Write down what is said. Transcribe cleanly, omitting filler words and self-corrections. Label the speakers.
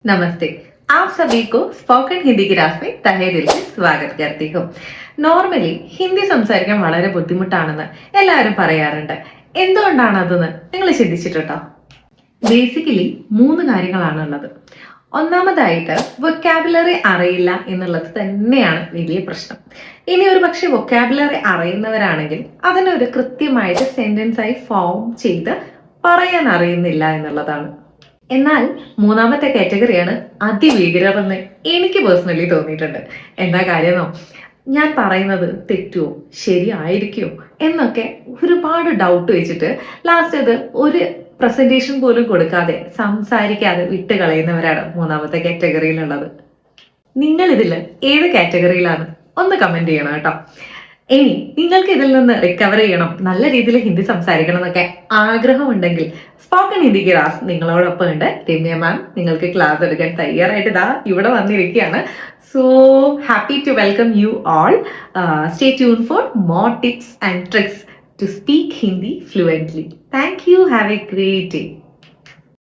Speaker 1: नमस्ते। आप सभी को स्पोकन हिंदी की राज में तहे दिल से സ്വാഗതം करती हूँ. നോർമലി ഹിന്ദി സംസാരിക്കാൻ വളരെ ബുദ്ധിമുട്ടാണെന്ന് എല്ലാവരും പറയാറുണ്ട്. എന്തുകൊണ്ടാണ് അതെന്ന് നിങ്ങൾ ചിന്തിച്ചിട്ടുണ്ടോ? ബേസിക്കലി 3 കാര്യങ്ങളാണുള്ളത്. ഒന്നാമതായിട്ട് വൊക്കാബുലറി അറിയില്ല എന്നുള്ളത് തന്നെയാണ് വലിയ പ്രശ്നം. ഇനി ഒരു പക്ഷെ വൊക്കാബുലറി അറിയുന്നവരാണെങ്കിൽ അതിനൊരു കൃത്യമായിട്ട് സെന്റൻസ് ആയി ഫോം ചെയ്ത് പറയാൻ അറിയുന്നില്ല എന്നുള്ളതാണ്. എന്നാൽ മൂന്നാമത്തെ കാറ്റഗറിയാണ് അതിഭീകരമെന്ന് എനിക്ക് പേഴ്സണലി തോന്നിയിട്ടുണ്ട്. എന്താ കാര്യമെന്നോ, ഞാൻ പറയുന്നത് തെറ്റുമോ ശരിയായിരിക്കുമോ എന്നൊക്കെ ഒരുപാട് ഡൗട്ട് വെച്ചിട്ട് ലാസ്റ്റ് അത് ഒരു പ്രസന്റേഷൻ പോലും കൊടുക്കാതെ സംസാരിക്കാതെ വിട്ട് കളയുന്നവരാണ് മൂന്നാമത്തെ കാറ്റഗറിയിലുള്ളത്. നിങ്ങൾ ഇതിൽ ഏത് കാറ്റഗറിയിലാണ് ഒന്ന് കമന്റ് ചെയ്യണം കേട്ടോ. ഇനി നിങ്ങൾക്ക് ഇതിൽ നിന്ന് റിക്കവർ ചെയ്യണം, നല്ല രീതിയിൽ ഹിന്ദി സംസാരിക്കണം എന്നൊക്കെ ആഗ്രഹമുണ്ടെങ്കിൽ സ്പോക്കൺ ഹിന്ദിക്കിറാസ് നിങ്ങളോടൊപ്പം ഉണ്ട്. രമ്യ മാം നിങ്ങൾക്ക് ക്ലാസ് എടുക്കാൻ തയ്യാറായിട്ട് ഇതാ ഇവിടെ വന്നിരിക്കുകയാണ്. So happy to welcome you all. Stay tune for more tips and tricks to speak Hindi fluently. Thank you. Have a great day.